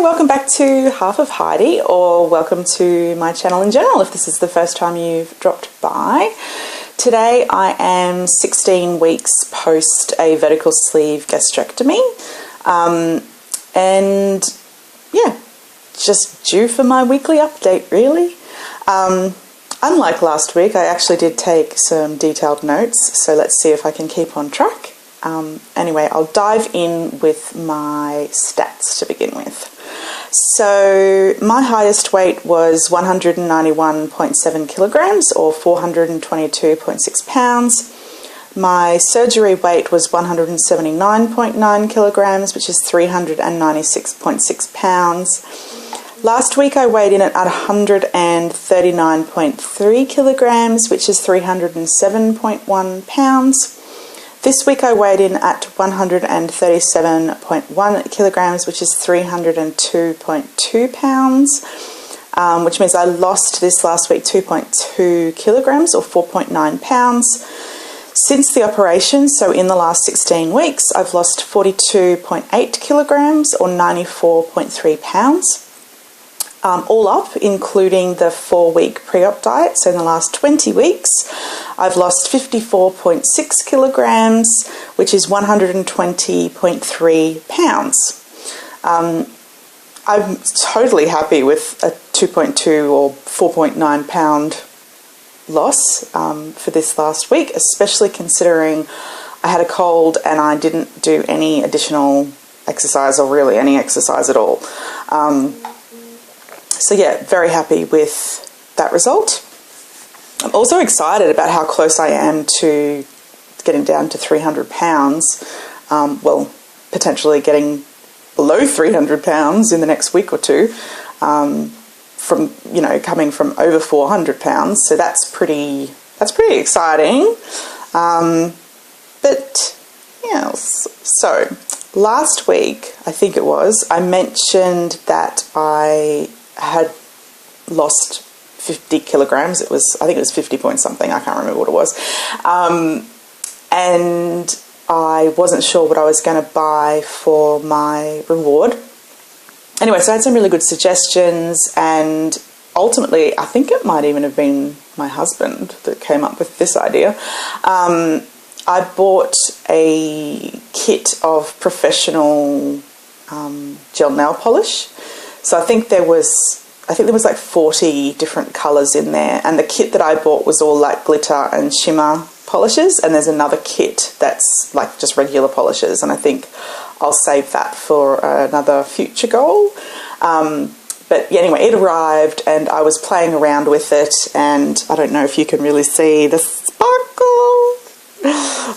welcome back to Half of Heidi, or welcome to my channel in general if this is the first time you've dropped by. Today I am 16 weeks post a vertical sleeve gastrectomy, and yeah, just due for my weekly update really. Unlike last week, I actually did take some detailed notes, so let's see if I can keep on track. Anyway, I'll dive in with my stats to begin with. So my highest weight was 191.7 kilograms or 422.6 pounds. My surgery weight was 179.9 kilograms, which is 396.6 pounds. Last week I weighed in at 139.3 kilograms, which is 307.1 pounds. This week I weighed in at 137.1 kilograms, which is 302.2 pounds, which means I lost this last week 2.2 kilograms or 4.9 pounds. Since the operation, so in the last 16 weeks, I've lost 42.8 kilograms or 94.3 pounds. All up, including the 4-week pre-op diet. So in the last 20 weeks, I've lost 54.6 kilograms, which is 120.3 pounds. I'm totally happy with a 2.2 or 4.9 pound loss for this last week, especially considering I had a cold and I didn't do any additional exercise or really any exercise at all. So yeah, very happy with that result. I'm also excited about how close I am to getting down to 300 pounds. Well, potentially getting below 300 pounds in the next week or two, from, you know, coming from over 400 pounds. So that's pretty exciting. But yeah, so last week, I think it was, I mentioned that I had lost 50 kilograms. I think it was 50 point something. I can't remember what it was. And I wasn't sure what I was going to buy for my reward. Anyway, so I had some really good suggestions, and ultimately, I think it might even have been my husband that came up with this idea. I bought a kit of professional gel nail polish. So I think there was like 40 different colours in there, and the kit that I bought was all like glitter and shimmer polishes, and there's another kit that's like just regular polishes, and I think I'll save that for another future goal. But yeah, anyway, it arrived and I was playing around with it, and I don't know if you can really see the sparkle,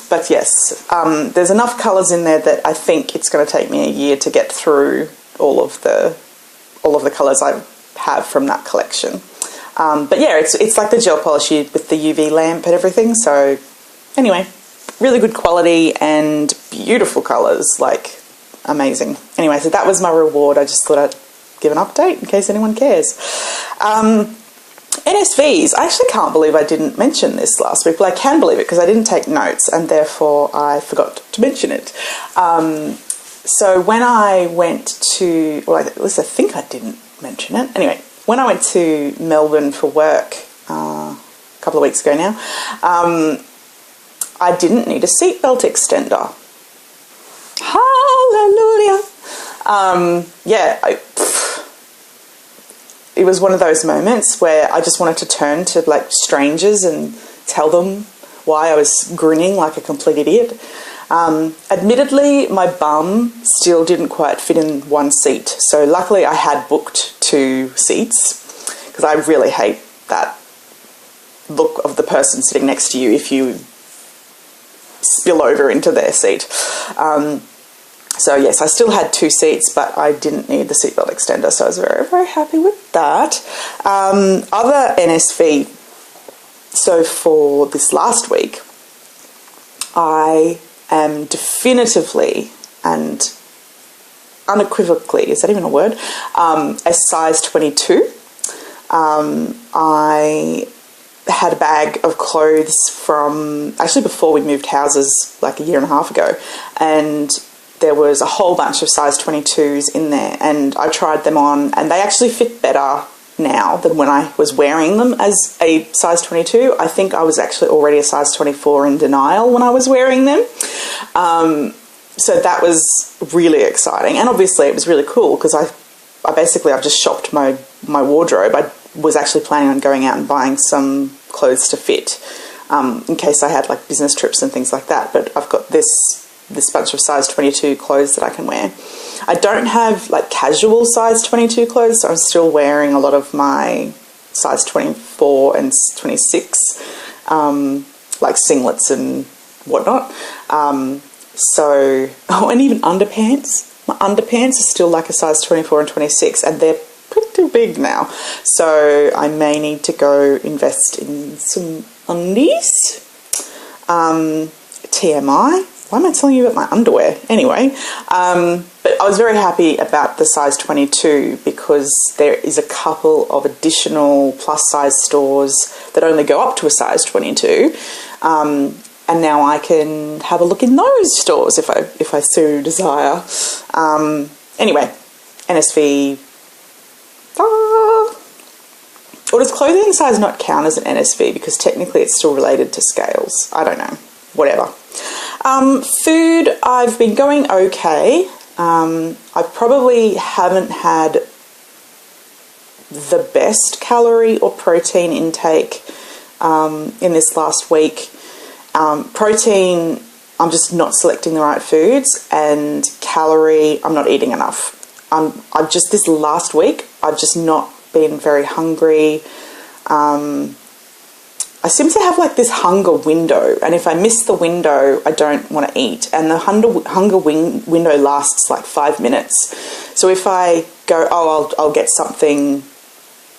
but yes, there's enough colours in there that I think it's going to take me a year to get through all of the colours I have from that collection. But yeah, it's like the gel polish with the UV lamp and everything. So anyway, really good quality and beautiful colours, like amazing. Anyway, so that was my reward. I just thought I'd give an update in case anyone cares. NSVs, I actually can't believe I didn't mention this last week. Well, I can believe it because I didn't take notes and therefore I forgot to mention it. So when I went to, well, at least I think I didn't mention it. Anyway, when I went to Melbourne for work a couple of weeks ago now, I didn't need a seatbelt extender. Hallelujah! It was one of those moments where I just wanted to turn to like strangers and tell them why I was grinning like a complete idiot. Admittedly, my bum still didn't quite fit in one seat, so luckily I had booked 2 seats, because I really hate that look of the person sitting next to you if you spill over into their seat. So yes, I still had 2 seats, but I didn't need the seatbelt extender, so I was very, very happy with that. Other NSV, so for this last week, I am definitively and unequivocally, is that even a word, a size 22. I had a bag of clothes from, actually before we moved houses like a year and a half ago, and there was a whole bunch of size 22s in there, and I tried them on, and they actually fit better now than when I was wearing them as a size 22. I think I was actually already a size 24 in denial when I was wearing them. So that was really exciting, and obviously it was really cool because I've just shopped my wardrobe. I was actually planning on going out and buying some clothes to fit in case I had like business trips and things like that, but I've got this bunch of size 22 clothes that I can wear. I don't have like casual size 22 clothes, so I'm still wearing a lot of my size 24 and 26 like singlets and whatnot. And even underpants. My underpants are still like a size 24 and 26, and they're pretty big now. So I may need to go invest in some undies. TMI. Why am I telling you about my underwear? Anyway, but I was very happy about the size 22 because there is a couple of additional plus size stores that only go up to a size 22. And now I can have a look in those stores if I so desire. Anyway, NSV. Or does clothing size not count as an NSV because technically it's still related to scales? I don't know. Whatever. Food, I've been going okay. I probably haven't had the best calorie or protein intake in this last week. Protein, I'm just not selecting the right foods, and calorie, I'm not eating enough. This last week, I've just not been very hungry. I seem to have like this hunger window, and if I miss the window, I don't want to eat. And the hunger window lasts like 5 minutes. So if I go, I'll get something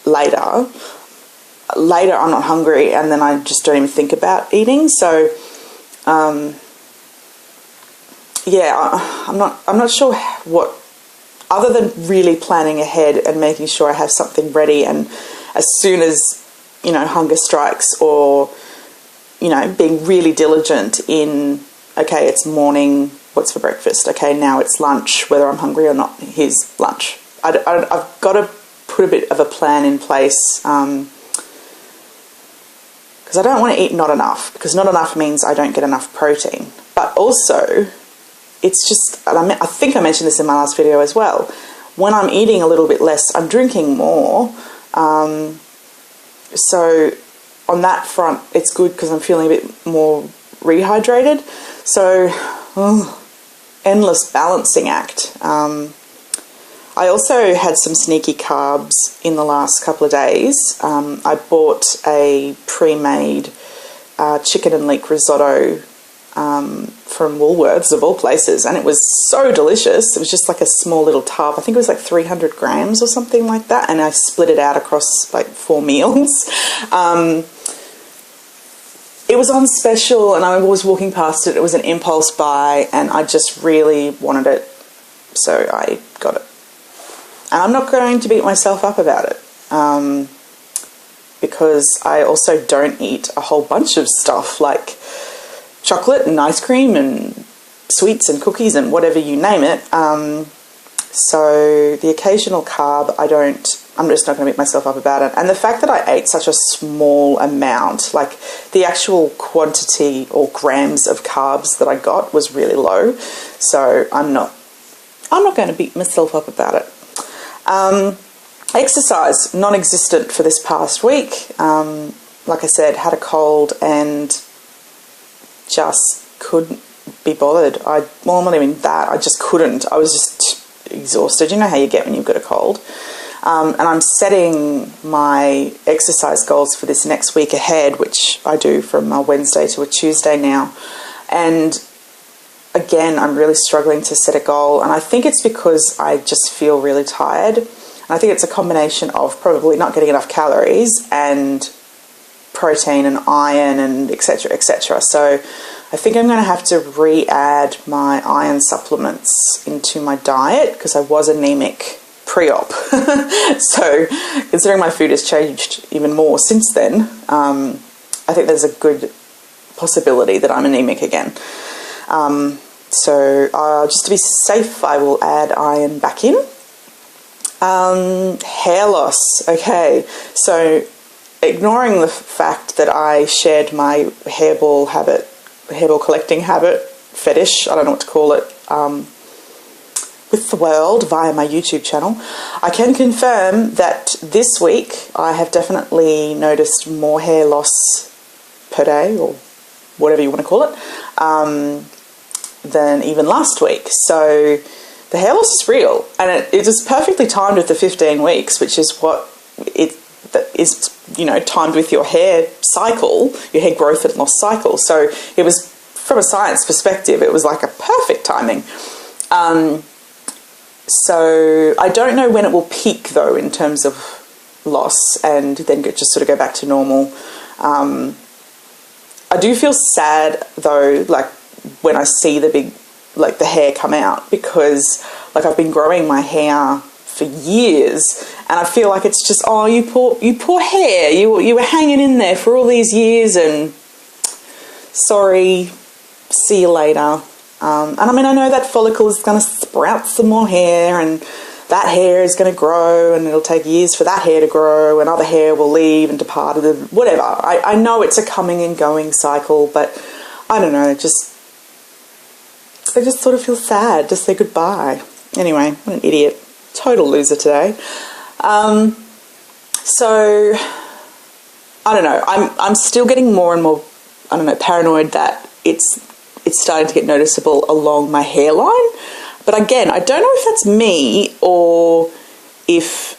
later, I'm not hungry, and then I just don't even think about eating. So, I'm not sure what, other than really planning ahead and making sure I have something ready, and as soon as hunger strikes, or, being really diligent in, okay, it's morning, what's for breakfast? Okay, now it's lunch, whether I'm hungry or not, here's lunch. I've got to put a bit of a plan in place, because I don't want to eat not enough, because not enough means I don't get enough protein. But also, it's just, and I think I mentioned this in my last video as well, when I'm eating a little bit less, I'm drinking more. So on that front, it's good because I'm feeling a bit more rehydrated. So, endless balancing act. I also had some sneaky carbs in the last couple of days. I bought a pre-made chicken and leek risotto from Woolworths, of all places, and it was so delicious. It was just like a small little tub. I think it was like 300 grams or something like that, and I split it out across like 4 meals. It was on special, and I was walking past it. It was an impulse buy, and I just really wanted it, so I got it. And I'm not going to beat myself up about it, because I also don't eat a whole bunch of stuff like chocolate and ice cream and sweets and cookies and whatever you name it. So the occasional carb, I'm just not going to beat myself up about it. And the fact that I ate such a small amount, like the actual quantity or grams of carbs that I got was really low. So I'm not going to beat myself up about it. Exercise, non-existent for this past week. Like I said, had a cold and just couldn't be bothered. Well, not even that. I just couldn't. I was just exhausted. You know how you get when you've got a cold. And I'm setting my exercise goals for this next week ahead, which I do from a Wednesday to a Tuesday now. And again, I'm really struggling to set a goal. And I think it's because I just feel really tired. And I think it's a combination of probably not getting enough calories and protein and iron and etc, etc. So I think I'm going to have to re-add my iron supplements into my diet because I was anemic pre-op. So considering my food has changed even more since then, I think there's a good possibility that I'm anemic again. So just to be safe, I will add iron back in. Hair loss. Okay, so ignoring the fact that I shared my hairball collecting habit, fetish, I don't know what to call it, with the world via my YouTube channel, I can confirm that this week I have definitely noticed more hair loss per day, or whatever you want to call it, than even last week. So the hair loss is real, and it is perfectly timed with the 15 weeks, which is what it is, timed with your hair cycle, your hair growth and loss cycle. So it was, from a science perspective, it was like a perfect timing. So I don't know when it will peak, though, in terms of loss, and then just sort of go back to normal. I do feel sad, though, like when I see the hair come out, because like I've been growing my hair for years, and I feel like it's just, oh, you poor hair, you were hanging in there for all these years, and sorry, see you later. And I mean, I know that follicle is going to sprout some more hair, and that hair is going to grow, and it'll take years for that hair to grow, and other hair will leave and depart, whatever. I know it's a coming and going cycle, but I don't know, I just sort of feel sad to say goodbye. Anyway, what an idiot. Total loser today. So, I don't know. I'm still getting more and more, paranoid that it's starting to get noticeable along my hairline. But again, I don't know if that's me, or if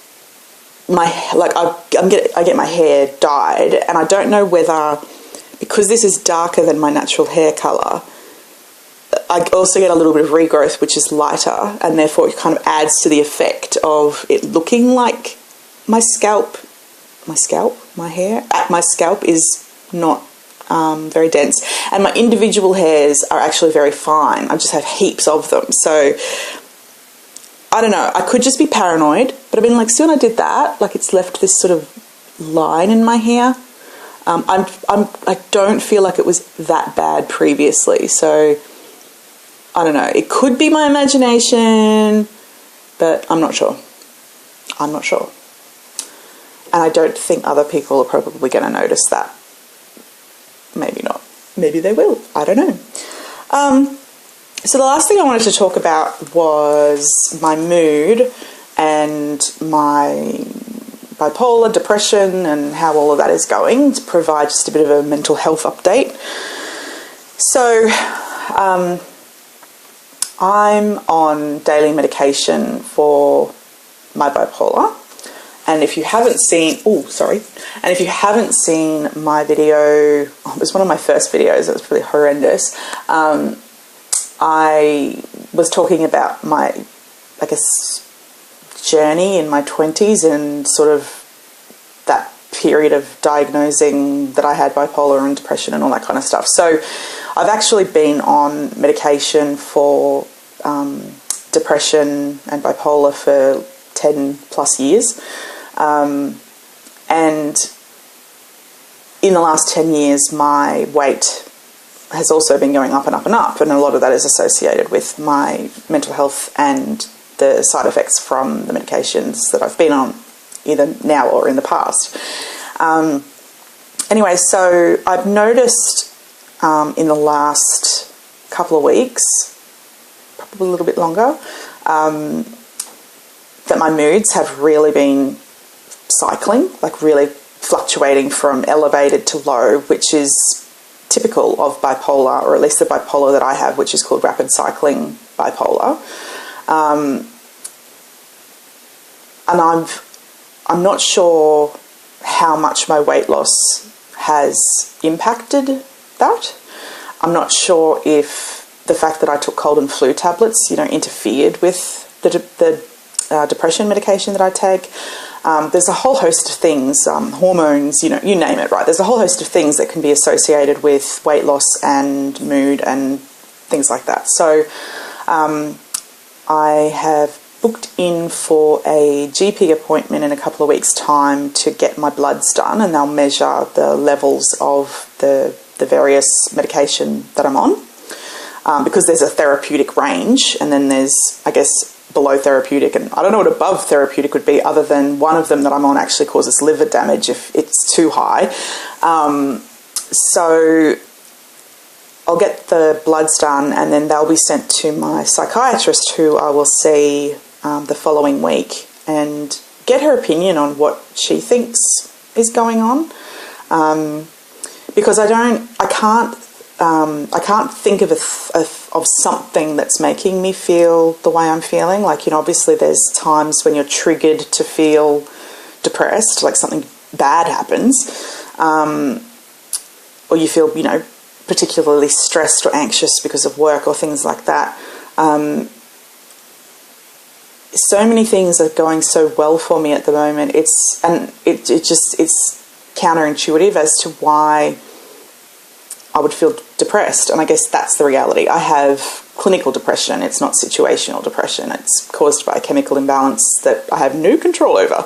I get my hair dyed, and I don't know whether, because this is darker than my natural hair colour, I also get a little bit of regrowth, which is lighter, and therefore it kind of adds to the effect of it looking like my hair is not very dense, and my individual hairs are actually very fine. I just have heaps of them. So I don't know, I could just be paranoid, but I mean, like, soon I did that, like, it's left this sort of line in my hair. I don't feel like it was that bad previously, so I don't know. It could be my imagination, but I'm not sure. And I don't think other people are probably going to notice that. Maybe not. Maybe they will. I don't know. So the last thing I wanted to talk about was my mood and my bipolar, depression, and how all of that is going, to provide just a bit of a mental health update. So, I'm on daily medication for my bipolar, and if you haven't seen, my video, it was one of my first videos, it was really horrendous. I was talking about my, I guess, journey in my 20s, and sort of that period of diagnosing that I had bipolar and depression and all that kind of stuff. So I've actually been on medication for depression and bipolar for 10 plus years. And in the last 10 years, my weight has also been going up and up and up. And a lot of that is associated with my mental health and the side effects from the medications that I've been on, either now or in the past. Anyway, so I've noticed in the last couple of weeks, probably a little bit longer, that my moods have really been cycling, like really fluctuating from elevated to low, which is typical of bipolar, or at least the bipolar that I have, which is called rapid cycling bipolar. And I'm not sure how much my weight loss has impacted that. I'm not sure if the fact that I took cold and flu tablets, interfered with the depression medication that I take. There's a whole host of things, hormones, you name it, right? There's a whole host of things that can be associated with weight loss and mood and things like that. So I have booked in for a GP appointment in a couple of weeks' time to get my bloods done, and they'll measure the levels of the various medication that I'm on. because there's a therapeutic range, and then there's, I guess, below therapeutic, and I don't know what above therapeutic would be, other than one of them that I'm on actually causes liver damage if it's too high. So I'll get the bloods done, and then they'll be sent to my psychiatrist, who I will see the following week, and get her opinion on what she thinks is going on. Because I can't think of something that's making me feel the way I'm feeling. Like, obviously there's times when you're triggered to feel depressed, like something bad happens, or you feel, particularly stressed or anxious because of work or things like that. So many things are going so well for me at the moment. It's counterintuitive as to why I would feel depressed, and I guess that's the reality. I have clinical depression. It's not situational depression. It's caused by a chemical imbalance that I have no control over.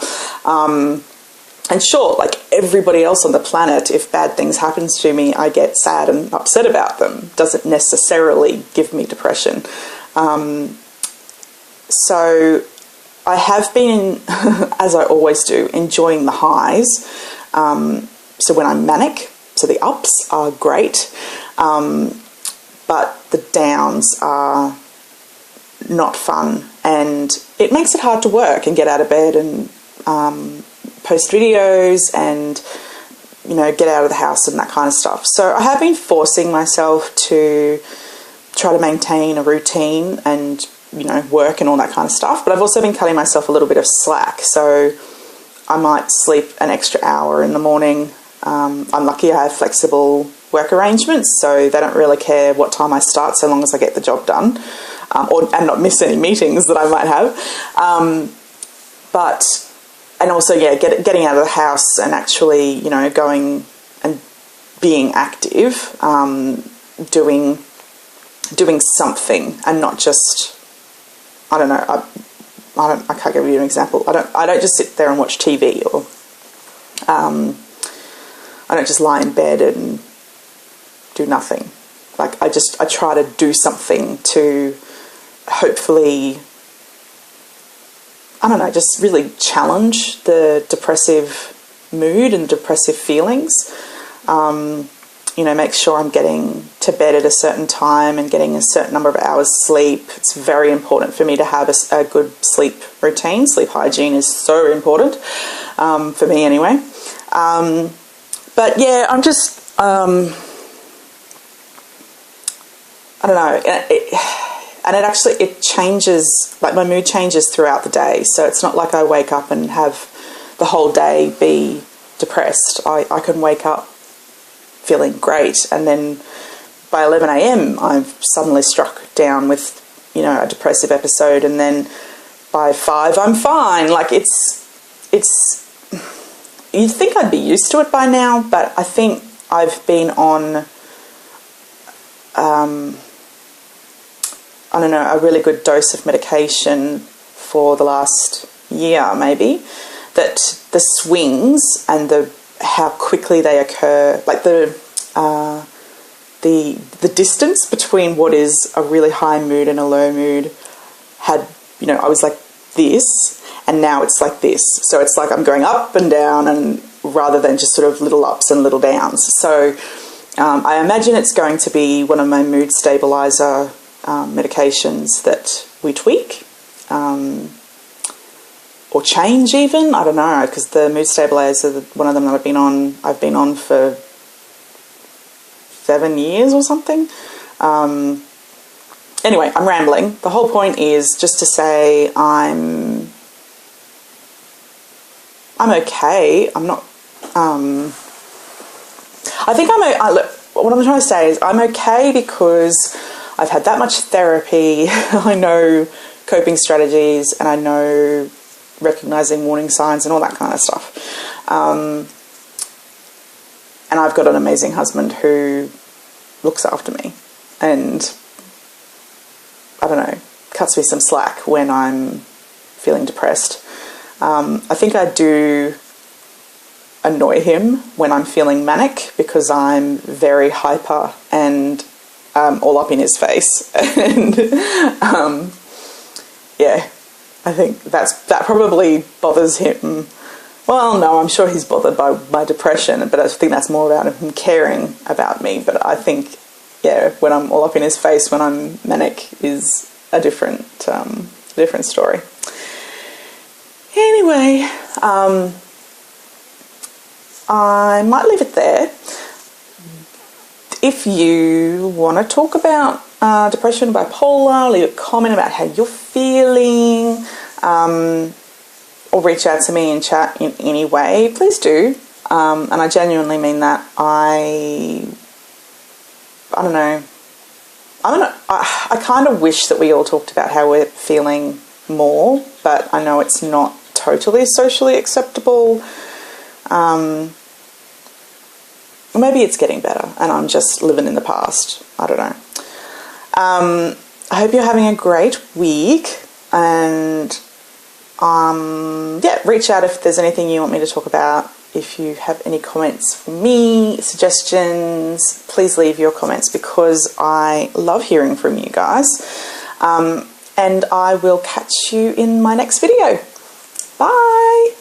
And sure, like everybody else on the planet, if bad things happen to me, I get sad and upset about them. Doesn't necessarily give me depression. So I have been, as I always do, enjoying the highs. So when I'm manic, so the ups are great, but the downs are not fun, and it makes it hard to work and get out of bed and post videos and get out of the house and that kind of stuff. So I have been forcing myself to try to maintain a routine and work and all that kind of stuff, but I've also been cutting myself a little bit of slack. So I might sleep an extra hour in the morning. I'm lucky I have flexible work arrangements, so they don't really care what time I start so long as I get the job done, and not miss any meetings that I might have. And also, getting out of the house and actually, going and being active, doing something, and not just, I don't know, I can't give you an example. I don't just sit there and watch TV, or I don't just lie in bed and do nothing. Like I try to do something to hopefully, I don't know, just really challenge the depressive mood and depressive feelings. Make sure I'm getting to bed at a certain time and getting a certain number of hours sleep. It's very important for me to have a good sleep routine. Sleep hygiene is so important, for me anyway. But yeah, I'm just, I don't know, it changes, like my mood changes throughout the day. So it's not like I wake up and have the whole day be depressed. I can wake up feeling great, and then by 11 a.m. I've suddenly struck down with, a depressive episode, and then by 5 I'm fine. Like it's, you'd think I'd be used to it by now, but I think I've been on, I don't know, a really good dose of medication for the last year, maybe, that the swings and how quickly they occur, like the distance between what is a really high mood and a low mood I was like this, and now it's like this. So it's like I'm going up and down, and rather than just sort of little ups and little downs. So I imagine it's going to be one of my mood stabilizer medications that we tweak or change even. I don't know, because the mood stabilizer, one of them that I've been on for 7 years or something. Anyway, I'm rambling. The whole point is just to say I'm okay. I'm not, I think look, what I'm trying to say is I'm okay because I've had that much therapy. I know coping strategies, and I know recognizing warning signs and all that kind of stuff. And I've got an amazing husband who looks after me and, I don't know, cuts me some slack when I'm feeling depressed. I think I do annoy him when I'm feeling manic, because I'm very hyper and all up in his face. And yeah, I think that probably bothers him. Well, no, I'm sure he's bothered by my depression, but I think that's more about him caring about me. But I think, yeah, when I'm all up in his face when I'm manic is a different story. Anyway, I might leave it there. If you want to talk about depression, bipolar, leave a comment about how you're feeling, or reach out to me and chat in any way, please do. And I genuinely mean that. I don't know. I kind of wish that we all talked about how we're feeling more, but I know it's not totally socially acceptable. Maybe it's getting better and I'm just living in the past. I don't know. I hope you're having a great week, and yeah, reach out if there's anything you want me to talk about. If you have any comments for me, suggestions, please leave your comments because I love hearing from you guys. And I will catch you in my next video. Bye.